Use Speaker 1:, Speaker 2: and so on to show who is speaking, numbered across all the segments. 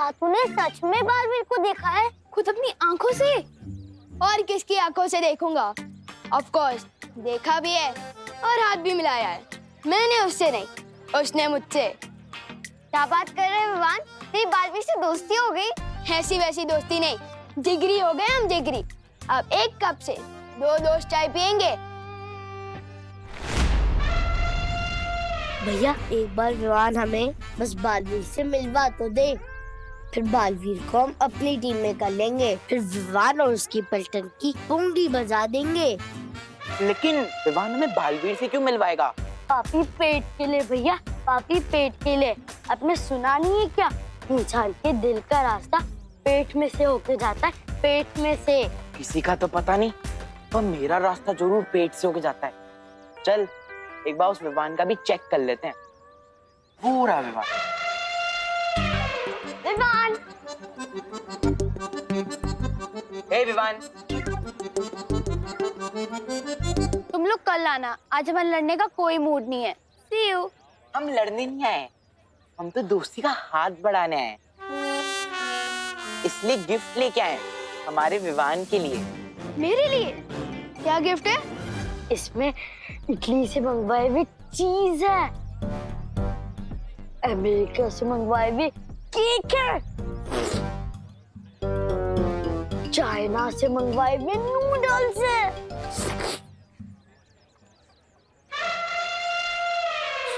Speaker 1: क्या तूने सच में बालवीर को देखा है?
Speaker 2: खुद अपनी आंखों से? और किसकी आंखों से देखूंगा? ऑफ कोर्स देखा भी है और हाथ भी मिलाया है। मैंने उससे नहीं, उसने मुझसे।
Speaker 1: क्या बात कर रहे हैं विवान? तेरी बालवीर से दोस्ती हो गई?
Speaker 2: ऐसी वैसी दोस्ती नहीं, जिगरी हो गए हम, जिगरी। अब एक कप से 2 दोस्त चाय पियेंगे।
Speaker 1: भैया एक बार विवान हमें बस बालवीर से मिलवा तो दे, फिर बालवीर को हम अपनी टीम में कर लेंगे, फिर विवान और उसकी पलटन की पुंगी बजा देंगे।
Speaker 3: लेकिन विवान हमें बालवीर से क्यों मिलवाएगा?
Speaker 1: पापी पेट के लिए भैया, पापी पेट के लिए। आपने सुना नहीं है क्या? इंसान के दिल का रास्ता पेट में से होके जाता है, पेट में से।
Speaker 3: किसी का तो पता नहीं, पर मेरा रास्ता जरूर पेट से होके जाता है। चल एक बार उस विवान का भी चेक कर लेते हैं। पूरा विवान।
Speaker 1: विवान!
Speaker 3: हे विवान,
Speaker 2: तुम लोग कल आना, आज हमारे लड़ने का कोई मूड नहीं है। See you।
Speaker 3: हम लड़ने नहीं आए, हम तो दोस्ती का हाथ बढ़ाने आए, इसलिए गिफ्ट लेके आए हमारे विवान के लिए।
Speaker 2: मेरे लिए क्या गिफ्ट है?
Speaker 1: इसमें इटली से मंगवाई हुई चीज है, अमेरिका से मंगवाई हुई केक है, चाइना से मंगवाए हुए नूडल्स है।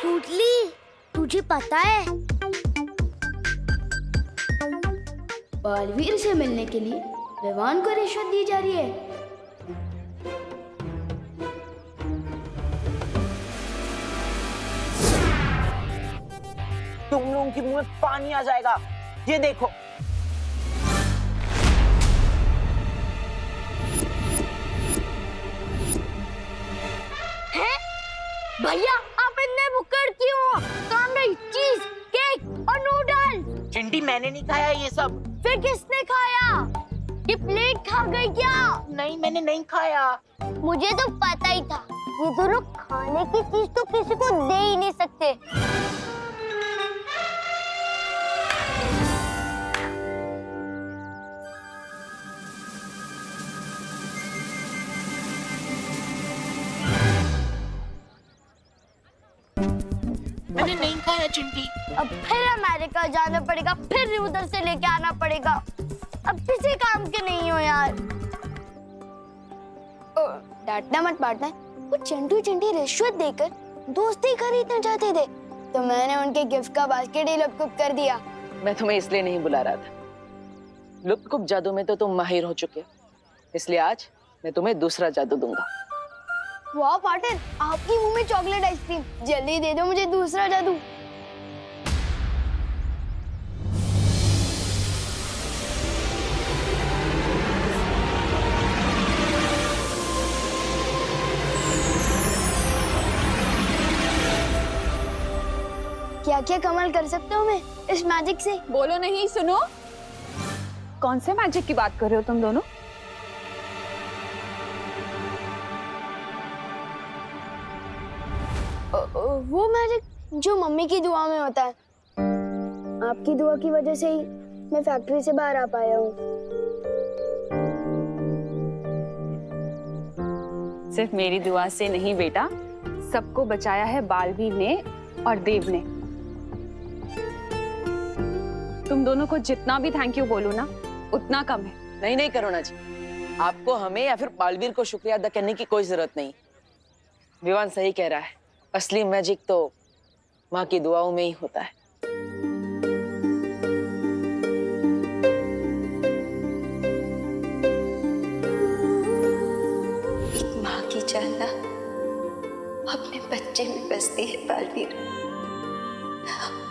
Speaker 1: सूटली, तुझे पता है
Speaker 4: बालवीर से मिलने के लिए विवान को रिश्वत दी जा रही है?
Speaker 3: तुम लोगों के मुंह में पानी आ जाएगा, ये देखो।
Speaker 1: भैया आप इतने भुक्कड़ क्यों हो? सामने चीज, केक और नूडल्स।
Speaker 3: चिंटी मैंने नहीं खाया ये सब।
Speaker 1: फिर किसने खाया? ये प्लेट खा गई क्या?
Speaker 3: नहीं मैंने नहीं खाया।
Speaker 1: मुझे तो पता ही था, ये दोनों खाने की चीज तो किसी को दे ही नहीं सकते।
Speaker 3: मैंने नहीं खाया चिंटी।
Speaker 1: अब फिर अमेरिका जाना पड़ेगा, फिर उधर से लेके आना पड़ेगा। अब किसी काम के नहीं हो यार।
Speaker 2: डांटना मत पाटना, वो चिंटू चिंटी रिश्वत देकर दोस्ती खरीदना चाहते थे, तो मैंने उनके गिफ्ट का बास्केट ही लुप्त कर दिया।
Speaker 5: मैं तुम्हें इसलिए नहीं बुला रहा था, लुप्त जादू में तो तुम माहिर हो चुके हो, इसलिए आज मैं तुम्हें दूसरा जादू दूंगा।
Speaker 2: वाह पाटन, आपके मुंह में चॉकलेट आइसक्रीम, जल्दी दे दो मुझे दूसरा जादू। क्या क्या कमाल कर सकते हो मैं इस मैजिक से?
Speaker 6: बोलो नहीं, सुनो। कौन से मैजिक की बात कर रहे हो तुम दोनों?
Speaker 2: वो मैजिक जो मम्मी की दुआ में होता है। आपकी दुआ की वजह से ही मैं फैक्ट्री से बाहर आ पाया हूँ।
Speaker 6: सिर्फ मेरी दुआ से नहीं बेटा, सबको बचाया है बालवीर ने और देव ने। तुम दोनों को जितना भी थैंक यू बोलूं ना, उतना कम है।
Speaker 5: नहीं नहीं करुणा जी, आपको हमें या फिर बालवीर को शुक्रिया अदा करने की कोई जरूरत नहीं। विवान सही कह रहा है, असली मैजिक तो माँ की दुआओं में ही होता है।
Speaker 7: एक माँ की जान ना अपने बच्चे में बसती है बालवीर,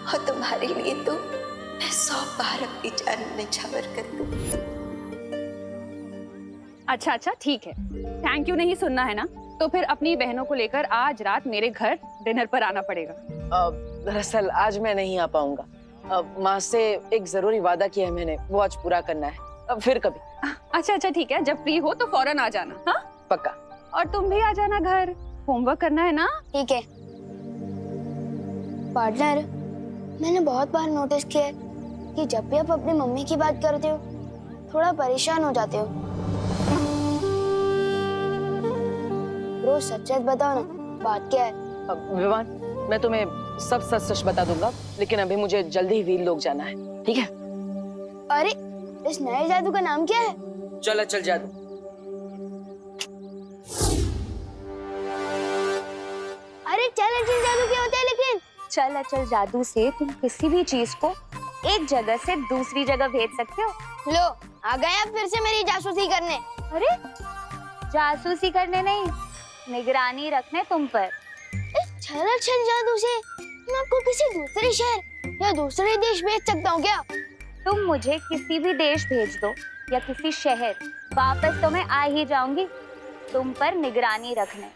Speaker 7: और तुम्हारे लिए तो मैं 100 बार अपनी जान निछावर कर दूं।
Speaker 6: अच्छा अच्छा ठीक है, थैंक यू नहीं सुनना है ना, तो फिर अपनी बहनों को लेकर आज रात मेरे घर डिनर पर आना पड़ेगा।
Speaker 5: दरअसल आज मैं नहीं आ पाऊंगा, माँ से एक जरूरी वादा किया है मैंने, वो आज पूरा करना है। फिर कभी।
Speaker 6: अच्छा अच्छा ठीक है, जब फ्री हो तो फौरन आ जाना। हाँ
Speaker 5: पक्का।
Speaker 6: और तुम भी आ जाना घर, होमवर्क करना है ना।
Speaker 2: ठीक है पार्टनर, मैंने बहुत बार नोटिस किया है कि जब भी आप अपनी मम्मी की बात करते हो थोड़ा परेशान हो जाते हो। ब्रो सच सच बताओ ना, बात क्या है?
Speaker 5: विवान, मैं तुम्हें सब सच सच बता दूंगा, लेकिन अभी मुझे जल्दी ही वीर लोग जाना है, ठीक है?
Speaker 2: अरे इस नए जादू का नाम क्या है?
Speaker 5: चल चल जादू।
Speaker 2: अरे चल अचल जादू क्या होता है लेकिन?
Speaker 8: चल अचल जादू से तुम किसी भी चीज को एक जगह से दूसरी जगह भेज सकते हो।
Speaker 2: लो आ गए आप फिर से मेरी जासूसी करने।
Speaker 8: अरे जासूसी करने नहीं, निगरानी रखने तुम पर।
Speaker 2: इस छल छल जादू से मैं आपको किसी दूसरे शहर या दूसरे देश भेज सकता हूँ क्या?
Speaker 8: तुम मुझे किसी भी देश भेज दो या किसी शहर, वापस तो मैं आ ही जाऊंगी तुम पर निगरानी रखने।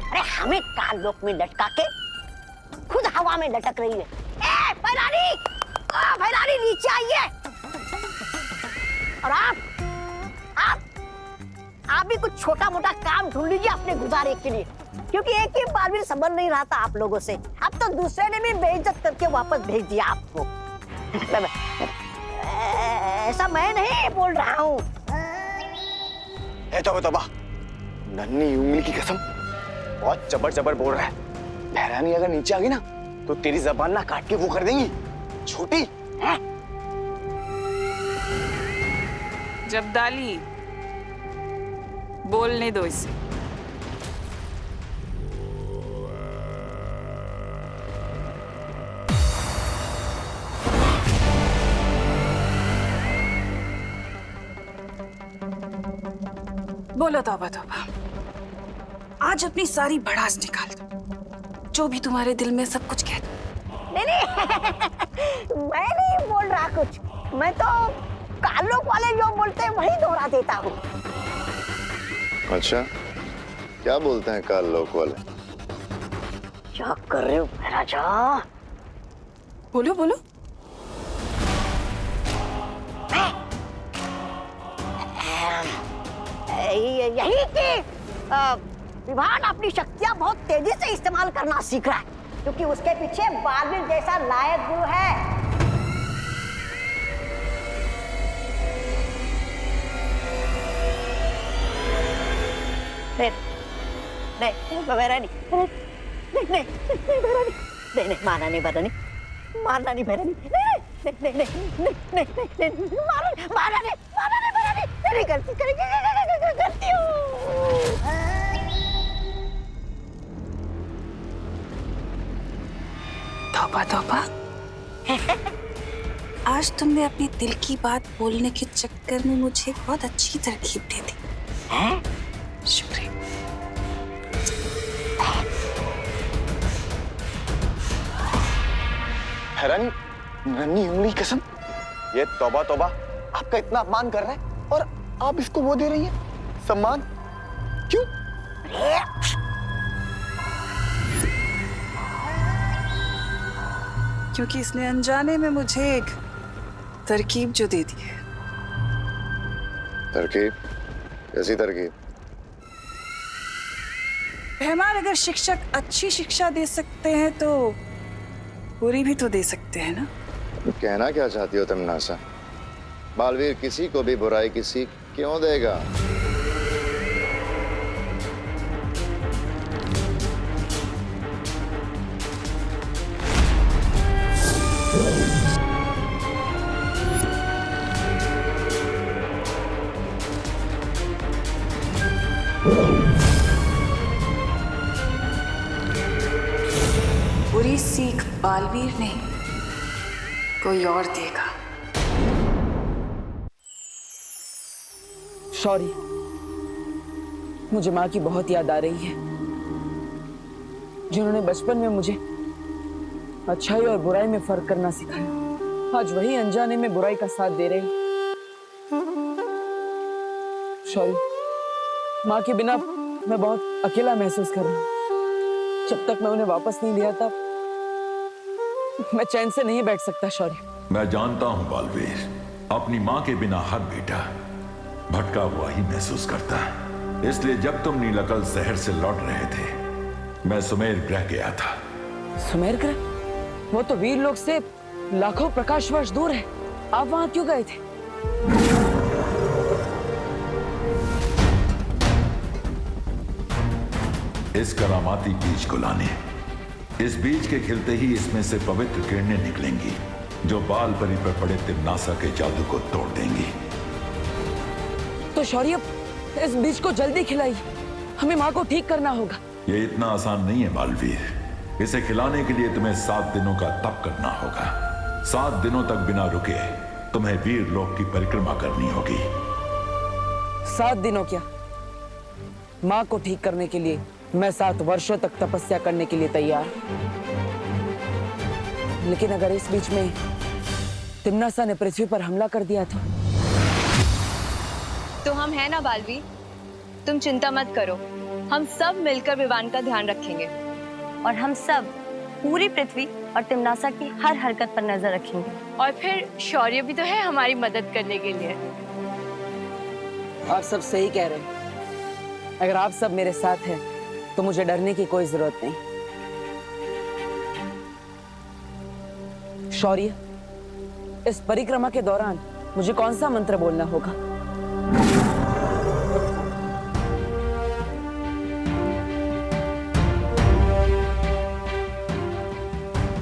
Speaker 1: अरे हमें काल लोक में लटका के खुद हवा में लटक रही है। ए भैरानी, भैरानी नीचे आइए। और आप भी कुछ छोटा मोटा काम ढूंढ लीजिए अपने गुजारे के लिए, क्योंकि एक ही बार भी संभल नहीं रहा था आप लोगों से। अब तो दूसरे ने भी बेइज्जत करके वापस भेज दिया आपको। ऐसा मैं नहीं बोल रहा हूँ।
Speaker 9: तोबा, नन्ही उंगली की कसम, बहुत जबर जबर बोल रहा है। भैरानी अगर नीचे आ गई ना तो तेरी जबान ना काट के वो कर देंगी छोटी है?
Speaker 10: जब्दाली, बोलने दो इसे। बोलो तौबा तौबा, आज अपनी सारी भड़ास निकाल दो, जो भी तुम्हारे दिल में सब कुछ कह दो।
Speaker 1: नहीं मैं नहीं बोल रहा कुछ, मैं तो कालोक वाले जो बोलते हैं वही दोहरा देता हूँ।
Speaker 9: अच्छा, क्या बोलते हैं काल लोक वाले?
Speaker 1: क्या कर रहे हो राजा?
Speaker 10: बोलो बोलो।
Speaker 1: यही कि विभान अपनी शक्तियां बहुत तेजी से इस्तेमाल करना सीख रहा है, क्योंकि उसके पीछे बालवीर जैसा लायक गुरु है। नहीं भैरानी, नहीं मारना नहीं भैरानी, मारना नहीं भैरानी, मारना नहीं करती हूँ।
Speaker 10: तौबा तौबा, आज तुमने अपने दिल की बात बोलने के चक्कर में मुझे बहुत अच्छी तरकीब दे दी। शुक्रिया।
Speaker 9: भैरानी, नन्ही उंगली की कसम, ये तौबा तौबा आपका इतना अपमान कर रहा है और आप इसको वो दे रही हैं सम्मान? क्यों?
Speaker 10: क्योंकि इसने अनजाने में मुझे एक तरकीब जो दे दी है।
Speaker 9: तरकीब? कैसी तरकीब?
Speaker 10: रहमान, अगर शिक्षक अच्छी शिक्षा दे सकते हैं तो बुरी भी तो दे सकते हैं ना?
Speaker 9: कहना क्या चाहती हो तुम नासा? बालवीर किसी को भी बुराई की सीख क्यों देगा?
Speaker 10: बुरी सीख बालवीर नहीं, कोई और देगा।
Speaker 5: सॉरी, मुझे माँ की बहुत याद आ रही है, जिन्होंने बचपन में मुझे अच्छाई और बुराई में फर्क करना सिखाया। आज वही अनजाने में बुराई का साथ दे रही। सॉरी, माँ के बिना मैं बहुत अकेला महसूस कर रहा हूँ। जब तक मैं उन्हें वापस नहीं लिया था मैं चैन से नहीं बैठ सकता। सॉरी।
Speaker 11: मैं जानता हूं बालवीर, अपनी माँ के बिना हर बेटा भटका हुआ ही महसूस करता है। इसलिए जब तुम नीलाकल शहर से लौट रहे थे, मैं सुमेर ग्रह गया था।
Speaker 5: सुमेर ग्रह? वो तो वीर लोक से लाखों प्रकाश वर्ष दूर है। आप वहां क्यों गए थे?
Speaker 11: इस करामाती बीज को लाने। इस बीज के खिलते ही इसमें से पवित्र किरणें निकलेंगी जो बाल परी पर पड़े तिम्नासा के जादू को तोड़ देंगी।
Speaker 5: तो शौर्य, इस बीज को जल्दी खिलाइए, हमें माँ को ठीक करना होगा।
Speaker 11: ये इतना आसान नहीं है बालवीर। इसे खिलाने के लिए तुम्हें 7 दिनों का तप करना होगा। 7 दिनों तक बिना रुके तुम्हें वीर लोक की परिक्रमा करनी होगी।
Speaker 5: 7 दिनों क्या? माँ को ठीक करने के लिए मैं 7 वर्षों तक तपस्या करने के लिए तैयार। लेकिन अगर इस बीच में तिम्नासा ने पृथ्वी पर हमला कर दिया
Speaker 8: तो हम है ना बालवीर, तुम चिंता मत करो। हम सब मिलकर विवान का ध्यान रखेंगे और हम सब पूरी पृथ्वी और तिम्नासा की हर हरकत पर नजर रखेंगे।
Speaker 2: और फिर शौर्य भी तो है हमारी मदद करने के लिए।
Speaker 5: आप सब सही कह रहे हैं। अगर आप सब मेरे साथ हैं तो मुझे डरने की कोई जरूरत नहीं। शौर्य, इस परिक्रमा के दौरान मुझे कौन सा मंत्र बोलना होगा?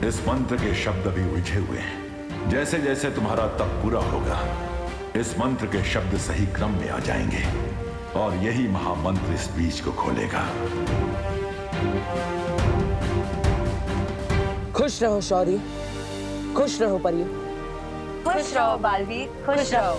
Speaker 11: इस मंत्र के शब्द अभी उलझे हुए हैं। जैसे जैसे तुम्हारा तप पूरा होगा, इस मंत्र के शब्द सही क्रम में आ जाएंगे और यही महामंत्र इस बीज को खोलेगा।
Speaker 5: खुश रहो शौर्य, खुश रहो परियो।
Speaker 8: खुश रहो बालवीर, खुश रहो।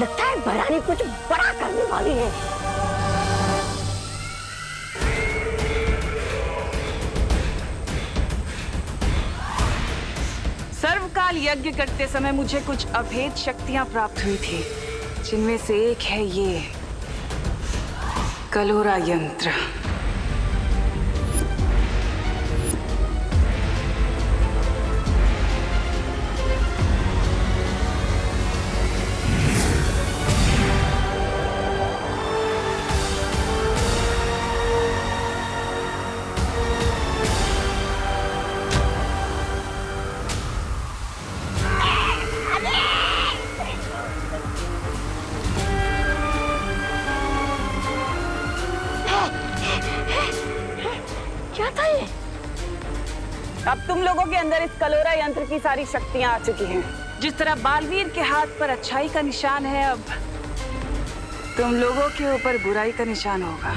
Speaker 1: लगता है भरानी कुछ बड़ा करने वाली है।
Speaker 10: सर्वकाल यज्ञ करते समय मुझे कुछ अभेद शक्तियां प्राप्त हुई थी, जिनमें से एक है ये कलोरा यंत्र।
Speaker 1: क्या था ये?
Speaker 10: अब तुम लोगों के अंदर इस कलोरा यंत्र की सारी शक्तियां आ चुकी हैं। जिस तरह बालवीर के हाथ पर अच्छाई का निशान है, अब तुम लोगों के ऊपर बुराई का निशान होगा।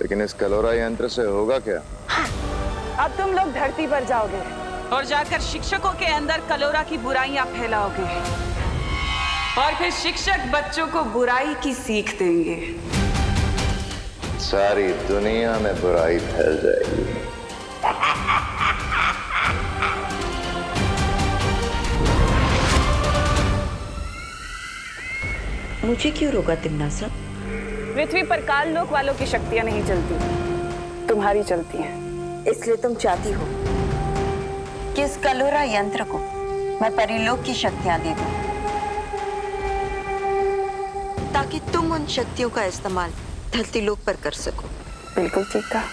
Speaker 9: लेकिन इस कलोरा यंत्र से होगा क्या?
Speaker 10: अब तुम लोग धरती पर जाओगे और जाकर शिक्षकों के अंदर कलोरा की बुराइयां फैलाओगे और फिर शिक्षक बच्चों को बुराई की सीख देंगे।
Speaker 9: सारी दुनिया में बुराई फैल जाएगी।
Speaker 7: मुझे क्यों रोका तिम्नासा?
Speaker 10: पृथ्वी पर काल लोक वालों की शक्तियां नहीं चलती, तुम्हारी चलती हैं।
Speaker 7: इसलिए तुम चाहती हो कि इस कलोरा यंत्र को मैं परिलोक की शक्तियां दे दूं, ताकि तुम उन शक्तियों का इस्तेमाल धरती लोक पर कर सको।
Speaker 10: बिल्कुल ठीक कहा।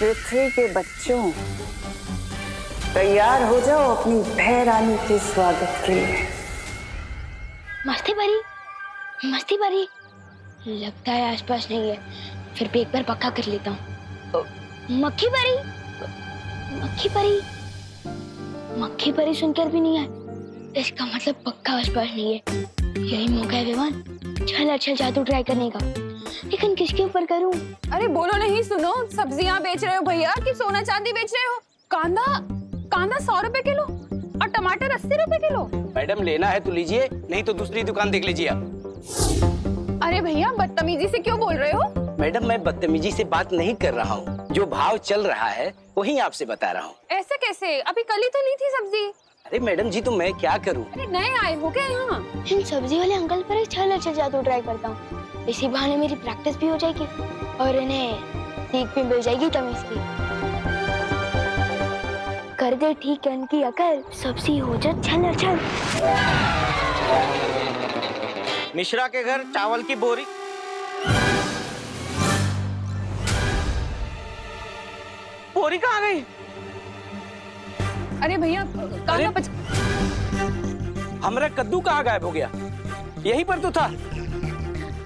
Speaker 10: पृथ्वी के बच्चों, तैयार हो जाओ अपनी भय रानी के स्वागत के लिए।
Speaker 2: मस्ती भरी लगता है आसपास नहीं है, फिर भी एक बार पक्का कर लेता हूँ। मक्खी परी सुनकर भी नहीं है, इसका मतलब पक्का आसपास नहीं है। यही मौका है विवान, चल जादू ट्राई करने का, लेकिन किसके ऊपर करूँ?
Speaker 6: अरे बोलो नहीं, सुनो, सब्जियां बेच रहे हो भैया कि सोना चांदी बेच रहे हो? कांदा 100 रुपए किलो और टमाटर 80 रुपए किलो।
Speaker 12: मैडम लेना है तो लीजिए, नहीं तो दूसरी दुकान देख लीजिए आप।
Speaker 6: अरे भैया बदतमीजी से क्यों बोल रहे हो?
Speaker 12: मैडम मैं बदतमीजी से बात नहीं कर रहा हूँ, जो भाव चल रहा है वही आपसे बता रहा हूँ।
Speaker 6: ऐसे कैसे? अभी कल ही तो ली थी सब्जी।
Speaker 12: अरे मैडम जी तो मैं क्या करूँ?
Speaker 6: अरे नए आए हो क्या यहाँ?
Speaker 2: इन सब्जी वाले अंकल पर चल जादू ट्राई करता हूँ, इसी बहाने मेरी प्रैक्टिस भी हो जाएगी और इन्हें सीख भी मिल जाएगी तमीज की। कर दे ठीक है इनकी अकल, सब्जी हो जा छल।
Speaker 12: मिश्रा के घर चावल की बोरी। बोरी कहाँ गई?
Speaker 6: अरे भैया
Speaker 12: हमारा कद्दू कहाँ गायब हो गया? यहीं पर तो था।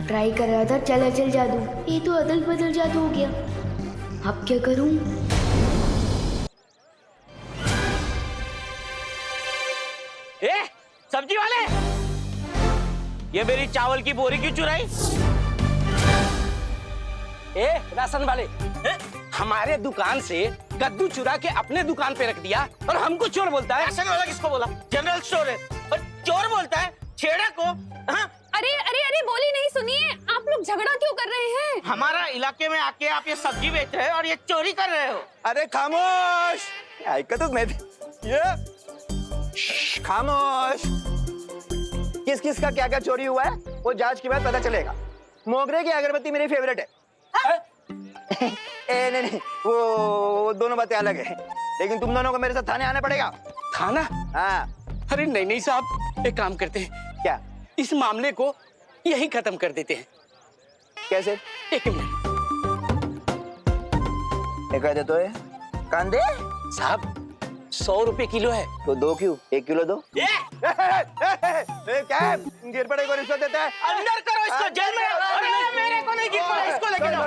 Speaker 4: ट्राई कर रहा था चल जादू, ये तो अदल बदल जादू हो गया। अब क्या करूं?
Speaker 12: सब्जी वाले, ये मेरी चावल की बोरी क्यों चुराई? राशन वाले, हमारे दुकान से कद्दू चुरा के अपने दुकान पे रख दिया और हमको चोर बोलता है। राशन वाला किसको बोला? जनरल स्टोर है और चोर बोलता है छेड़ा को। हाँ?
Speaker 6: अरे बोली नहीं, सुनिए, आप लोग झगड़ा क्यों कर रहे हैं?
Speaker 12: हमारा इलाके में आके आप ये सब्जी बेच रहे हो और ये चोरी कर रहे हो।
Speaker 9: अरे खामोश, खामोश। किस का क्या चोरी हुआ है वो जांच के बाद पता चलेगा। मोगरे की अगरबत्ती मेरी फेवरेट है। नहीं, वो दोनों बातें अलग है, लेकिन तुम दोनों को मेरे साथ थाने आना पड़ेगा।
Speaker 12: थाना?
Speaker 9: हाँ।
Speaker 12: अरे नहीं साहब, एक काम करते हैं।
Speaker 9: क्या?
Speaker 12: इस मामले को यहीं खत्म कर देते हैं।
Speaker 9: कैसे?
Speaker 12: एक मिनट।
Speaker 9: कह दे तो कांदे
Speaker 12: साहब 100 रुपए किलो है।
Speaker 9: तो 2 क्यों? 1 किलो दो। क्या गिर पड़े को रिश्वत देता है?
Speaker 12: अंदर करो इसको, जेल में। अरे मेरे को नहीं गिर पड़ा, इसको लेके जाओ।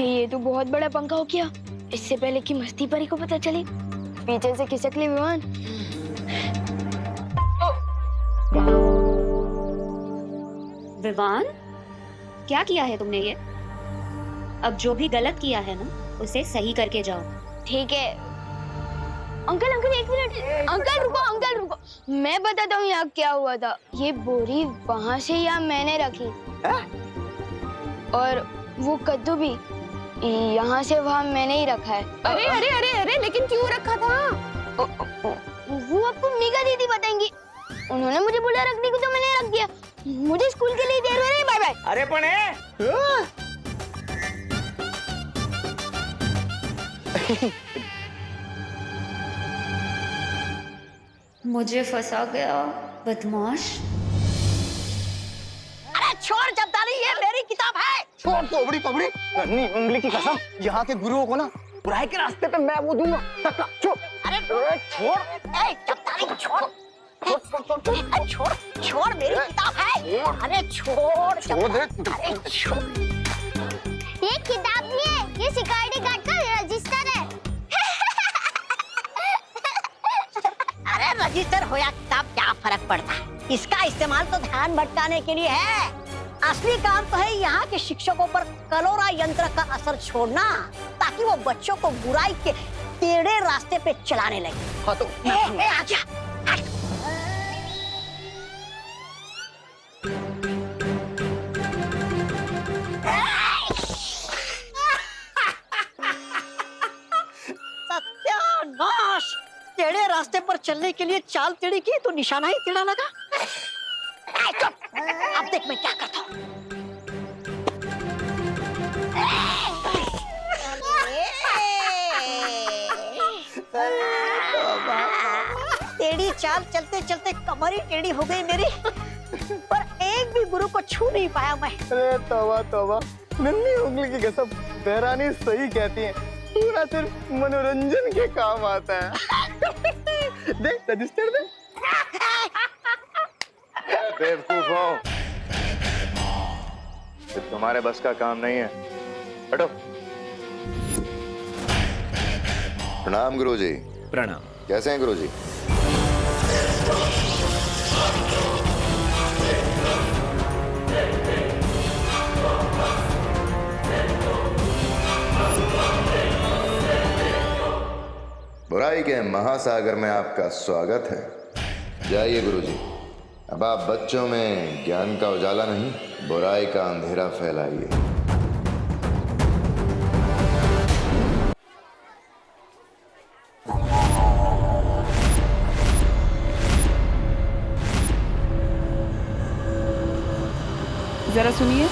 Speaker 2: ये तो बहुत बड़ा पंखा हो गया, इससे पहले कि मस्ती परी को पता चले पीछे से खिसक ले विमान।
Speaker 13: विवान, क्या किया है तुमने ये? अब जो भी गलत किया है ना, उसे सही करके जाओ।
Speaker 2: ठीक है अंकल, एक मिनट। अंकल रुको, मैं बताता हूँ यहाँ क्या हुआ था। ये बोरी वहाँ से यहाँ मैंने रखी और वो कद्दू भी यहाँ से वहाँ मैंने ही रखा है।
Speaker 6: अरे लेकिन क्यों रखा था?
Speaker 2: वो आपको मीगा दीदी बताएंगी, उन्होंने मुझे बोला रखने को तो मैंने रख दिया। मुझे स्कूल के लिए देर हो रही है, बाय बाय।
Speaker 12: अरे पण
Speaker 13: मुझे फंसा गया बदमाश।
Speaker 8: अरे छोड़ जब्दारी, ये मेरी किताब है।
Speaker 9: छोड़ तोबड़ी पबड़ी, नन्ही उंगली की कसम, यहाँ के गुरुओं को ना बुराई के रास्ते पे मैं वो दूंगा। छोड़।
Speaker 8: अरे छोड़, जब्दारी छोड़, छोड़ मेरी किताब है। अरे छोड़
Speaker 9: दे।
Speaker 2: ये किताब नहीं है, ये सिक्योरिटी गार्ड का रजिस्टर है।
Speaker 8: अरे रजिस्टर हो या किताब क्या फर्क पड़ता है? इसका इस्तेमाल तो ध्यान भटकाने के लिए है। असली काम तो है यहाँ के शिक्षकों पर कलोरा यंत्र का असर छोड़ना, ताकि वो बच्चों को बुराई के टेढ़े रास्ते पे चलाने लगे।
Speaker 9: हाँ तो
Speaker 8: आजा। सत्यानाश! टेढ़े रास्ते पर चलने के लिए चाल टेढ़ी की तो निशाना ही टेढ़ा लगा। अब देख मैं क्या करता हूँ। टेढ़ी चाल चलते चलते कमर ही टेढ़ी हो गई मेरी, पर एक भी गुरु को छू नहीं पाया मैं।
Speaker 9: अरे तौबा, नन्ही उंगली की कसम, बहरानी सही कहती है, पूरा सिर्फ मनोरंजन के काम आता है। देख रजिस्टर दे। बेवकूफ हो, ये तुम्हारे बस का काम नहीं है। हटो।
Speaker 14: प्रणाम गुरुजी।
Speaker 15: प्रणाम।
Speaker 14: कैसे हैं गुरुजी? बुराई के महासागर में आपका स्वागत है। जाइए गुरुजी, अब आप बच्चों में ज्ञान का उजाला नहीं, बुराई का अंधेरा फैलाइए।
Speaker 6: जरा सुनिए।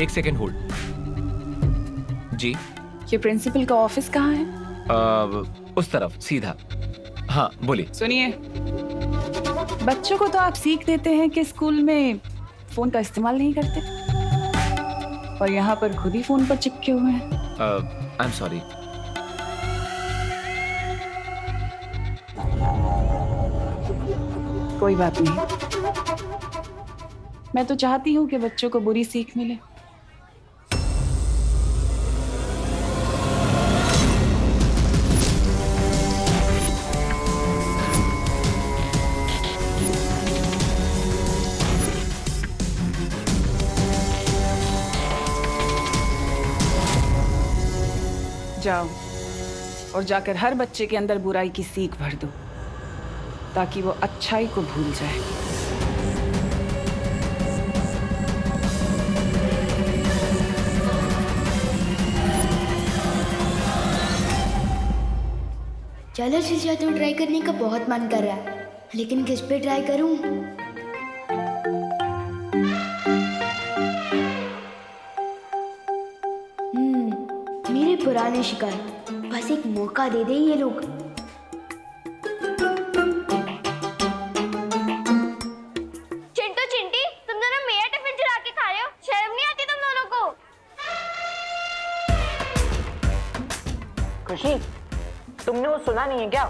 Speaker 15: एक सेकेंड होल्ड। जी,
Speaker 6: ये प्रिंसिपल का ऑफिस कहाँ है?
Speaker 15: उस तरफ सीधा। हाँ बोलिए।
Speaker 6: सुनिए, बच्चों को तो आप सीख देते हैं कि स्कूल में फोन का इस्तेमाल नहीं करते, और यहाँ पर खुद ही फोन पर चिपके हुए हैं।
Speaker 15: I am sorry.
Speaker 6: कोई बात नहीं, मैं तो चाहती हूँ कि बच्चों को बुरी सीख मिले। जाओ और जाकर हर बच्चे के अंदर बुराई की सीख भर दो, ताकि वो अच्छाई को भूल जाए।
Speaker 4: चलो शिष्या, तो ट्राई करने का बहुत मन कर रहा है, लेकिन किस पे ट्राई करूं? मेरे पुराने शिकार, बस एक मौका दे दे ये लोग।
Speaker 2: चिंटू चिंटी, तुम दोनों मेरा टिफिन चुरा के खा रहे हो, शर्म नहीं आती तुम दोनों को?
Speaker 3: खुशी, तुमने वो सुना नहीं है क्या?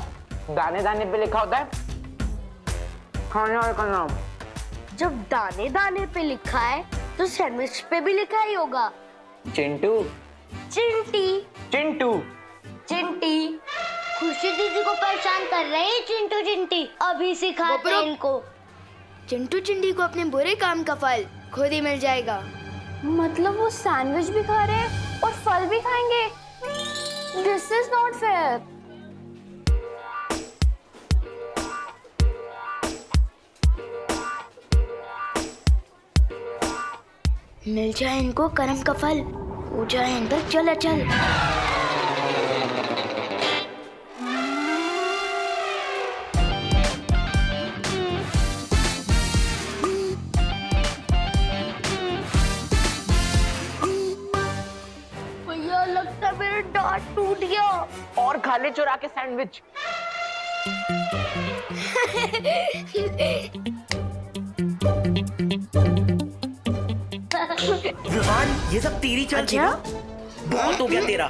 Speaker 3: दाने दाने पे लिखा होता है खाने वाले का नाम।
Speaker 1: जब दाने दाने पे लिखा है तो सैंडविच पे भी लिखा ही होगा।
Speaker 3: चिंटू।
Speaker 1: चिंटी।
Speaker 3: चिंटू।
Speaker 1: चिंटी। खुशी दीदी को परेशान कर रहे हैं चिंटू चिंटी, अभी सिखाते हैं इनको।
Speaker 4: चिंटू चिंटी को अपने बुरे काम का फल खुद ही मिल जाएगा।
Speaker 2: मतलब वो सैंडविच भी खा रहे हैं और फल भी खाएंगे? This is not fair.
Speaker 4: मिल जाए इनको कर्म का फल, हो जाए अंदर चल चल।
Speaker 1: भैया लगता है मेरा दांत टूट गया।
Speaker 3: और खा ले चुरा के सैंडविच।
Speaker 12: विवान, ये सब तेरी चाल थी ना? बहुत हो गया तेरा।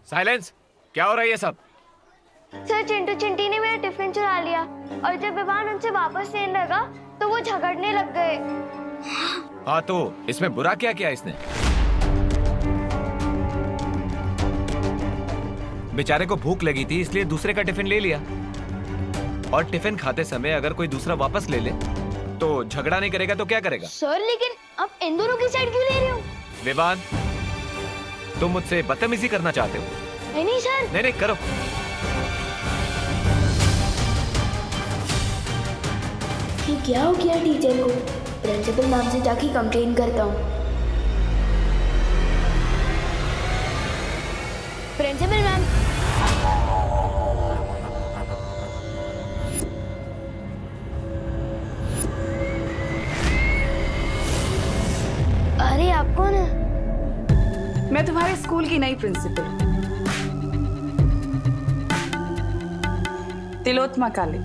Speaker 15: साइलेंस। क्या हो रहा है ये सब?
Speaker 2: सर, चिंटू चिंटी ने मेरा टिफिन चुरा लिया, और जब विवान उनसे वापस लेने लगा तो वो झगड़ने लग गए।
Speaker 15: हाँ, तो इसमें बुरा क्या किया इसने? बेचारे को भूख लगी थी इसलिए दूसरे का टिफिन ले लिया, और टिफिन खाते समय अगर कोई दूसरा वापस ले ले तो झगड़ा नहीं करेगा तो क्या करेगा?
Speaker 2: सर, लेकिन आप इन दोनों की साइड क्यों ले रहे हो?
Speaker 15: विवान, तुम मुझसे बदतमीजी करना चाहते हो?
Speaker 2: नहीं सर।
Speaker 15: नहीं करो।
Speaker 4: ये क्या हो गया टीचर को? प्रिंसिपल मैम से जाके कंप्लेन करता हूँ।
Speaker 2: Principal ma'am.
Speaker 4: अरे आप कौन है?
Speaker 6: मैं तुम्हारे स्कूल की नई प्रिंसिपल तिलोत्मा काले।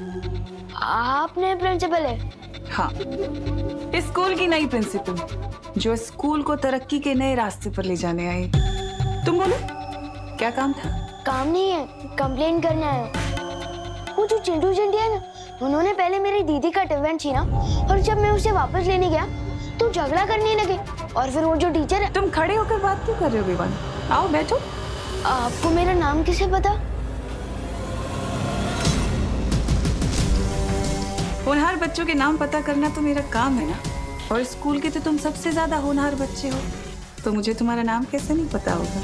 Speaker 2: आप नए प्रिंसिपल है?
Speaker 6: हाँ, इस स्कूल की नई प्रिंसिपल, जो स्कूल को तरक्की के नए रास्ते पर ले जाने आई। तुम बोलो, क्या काम था?
Speaker 2: काम नहीं है, कंप्लेन करने आया हूँ। वो जो चिंटू चिंटी है ना, उन्होंने पहले मेरी दीदी का टिफिन छीना और जब मैं उसे वापस लेने गया तो झगड़ा करने लगे। और फिर वो जो टीचर है।
Speaker 6: तुम खड़े होकर बात क्यों कर रहे हो विवान? आओ बैठो।
Speaker 2: आपको मेरा नाम कैसे पता?
Speaker 6: होनहार बच्चों के नाम पता करना तो मेरा काम है ना, और स्कूल के तो तुम सबसे ज्यादा होनहार बच्चे हो, तो मुझे तुम्हारा नाम कैसे नहीं पता होगा?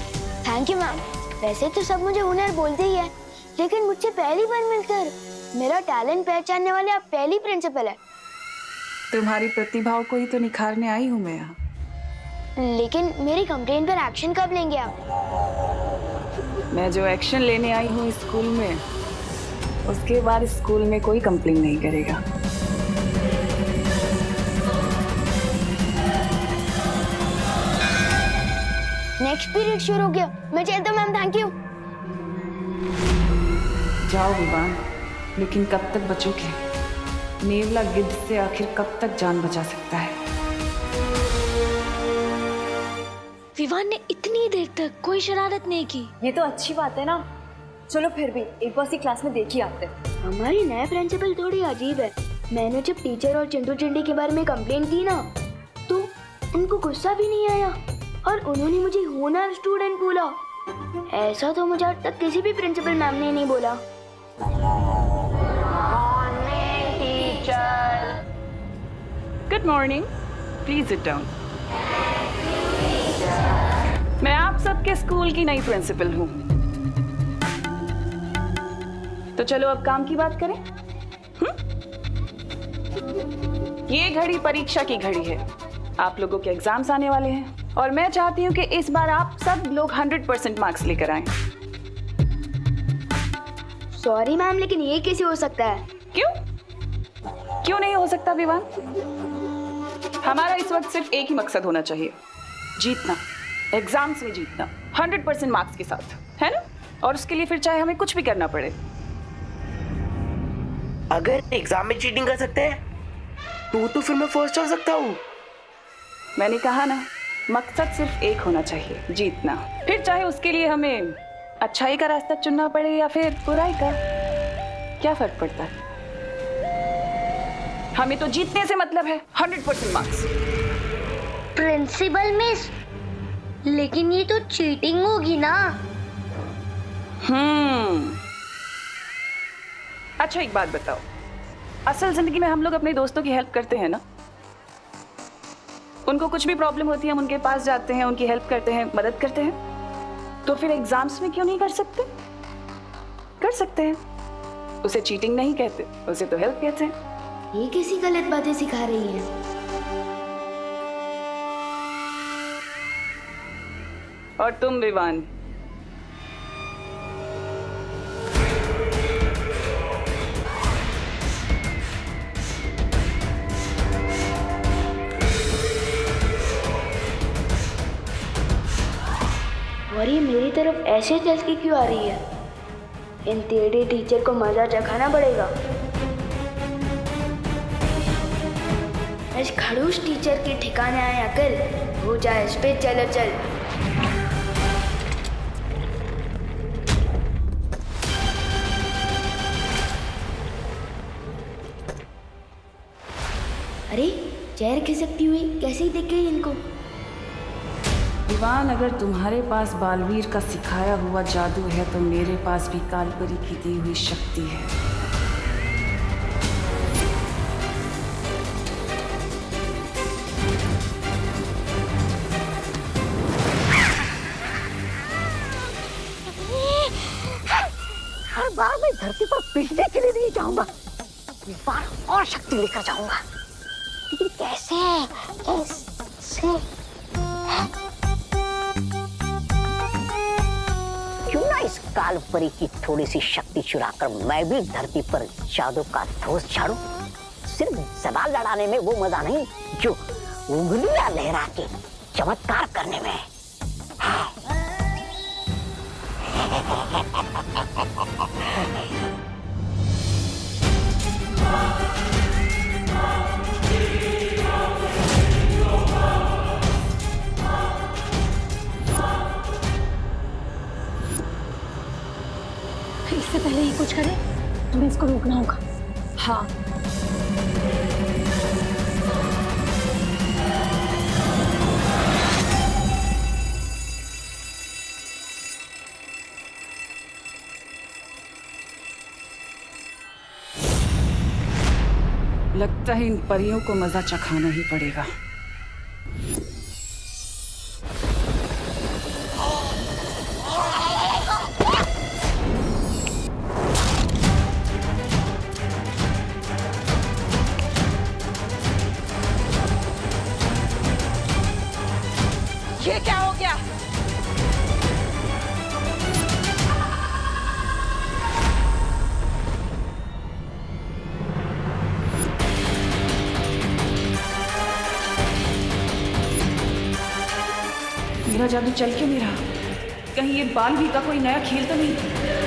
Speaker 2: Thank you ma'am. वैसे तो सब मुझे होनहार बोलते ही है, लेकिन मुझसे पहली बार मिलकर मेरा टैलेंट पहचानने वाले आप पहली प्रिंसिपल है।
Speaker 6: तुम्हारी प्रतिभाओं को ही तो निखारने आई हूँ मैं यहाँ।
Speaker 2: लेकिन मेरी कंप्लेन पर एक्शन कब लेंगे आप?
Speaker 6: मैं जो एक्शन लेने आई हूँ स्कूल में, उसके बाद स्कूल में कोई कंप्लेन नहीं करेगा।
Speaker 2: नेक्स्ट पीरियड शुरू हो गया, मैं चलता हूँ मैम। Thank you.
Speaker 6: जाओ विवान, लेकिन कब तक बचोगे? नेवला गिद्ध से आखिर कब तक जान बचा सकता है?
Speaker 4: विवान ने इतनी देर तक कोई शरारत नहीं की।
Speaker 16: ये तो अच्छी बात है ना। चलो फिर भी एक बार सी क्लास में देख ही आते।
Speaker 2: हमारी नए प्रिंसिपल थोड़ी अजीब है। मैंने जब टीचर और चिंटू चिंटी के बारे में कंप्लेन की ना, तो उनको गुस्सा भी नहीं आया और उन्होंने मुझे होनहार स्टूडेंट बोला। ऐसा तो मुझे आज तक किसी भी प्रिंसिपल मैम ने नहीं बोला।
Speaker 6: Good morning, please sit down. मैं आप सबके स्कूल की नई प्रिंसिपल हूँ, तो चलो अब काम की बात करें। ये घड़ी परीक्षा की घड़ी है। आप लोगों के एग्जाम्स आने वाले हैं और मैं चाहती हूँ कि इस बार आप सब लोग 100% मार्क्स लेकर आएं।
Speaker 2: सॉरी मैम, लेकिन ये कैसे हो सकता है?
Speaker 6: क्यों नहीं हो सकता विवान? हमारा इस वक्त सिर्फ एक ही मकसद होना चाहिए, जीतना, एग्जाम्स में जीतना 100% मार्क्स के साथ, है ना? और उसके लिए फिर चाहे हमें कुछ भी करना पड़े।
Speaker 12: अगर एग्जाम में चीटिंग कर सकते हैं तो फिर मैं फर्स्ट हो सकता हूँ।
Speaker 6: मैंने कहा ना, मकसद सिर्फ एक होना चाहिए, जीतना। फिर चाहे उसके लिए हमें अच्छाई का रास्ता चुनना पड़े या फिर बुराई का, क्या फर्क पड़ता है? हमें तो जीतने से मतलब है, 100% मार्क्स।
Speaker 2: प्रिंसिपल मिस, लेकिन ये तो चीटिंग होगी ना।
Speaker 6: अच्छा एक बात बताओ, असल जिंदगी में हम लोग अपने दोस्तों की हेल्प करते हैं ना? उनको कुछ भी प्रॉब्लम होती है हम उनके पास जाते हैं, उनकी हेल्प करते हैं, मदद करते हैं। तो फिर एग्जाम्स में क्यों नहीं कर सकते? कर सकते हैं। उसे चीटिंग नहीं कहते, उसे तो हेल्प कहते हैं।
Speaker 4: ये कैसी गलत बातें सिखा रही है?
Speaker 6: और तुम विवान,
Speaker 2: और ये मेरी तरफ ऐसे चल के क्यों आ रही है? इन टेढ़े टीचर को मजा चखाना पड़ेगा। इस खड़ूस टीचर के ठिकाने आया कर, हो जाए इस पे चलो चल।
Speaker 4: अरे चेयर खिसकती हुई कैसे दिख गई इनको?
Speaker 6: विवान, अगर तुम्हारे पास बालवीर का सिखाया हुआ जादू है तो मेरे पास भी कालपरी की दी हुई शक्ति है।
Speaker 8: हर बार मैं धरती पर पीटने के लिए नहीं जाऊंगा, इस बार और शक्ति लेकर जाऊंगा। लेकिन कैसे? क्यों ना इस कालपरी की थोड़ी सी शक्ति चुराकर मैं भी धरती पर जादू का धोस झाड़ूं। सिर्फ सवाल लड़ाने में वो मजा नहीं जो उंगलियां लहरा के चमत्कार करने में है।
Speaker 17: इससे पहले ही कुछ करे हमें इसको रोकना होगा।
Speaker 6: हाँ, लगता है इन परियों को मजा चखाना ही पड़ेगा। ये क्या हो गया? मेरा जादू चल क्यों नहीं रहा? कहीं ये बालवीर का कोई नया खेल तो नहीं?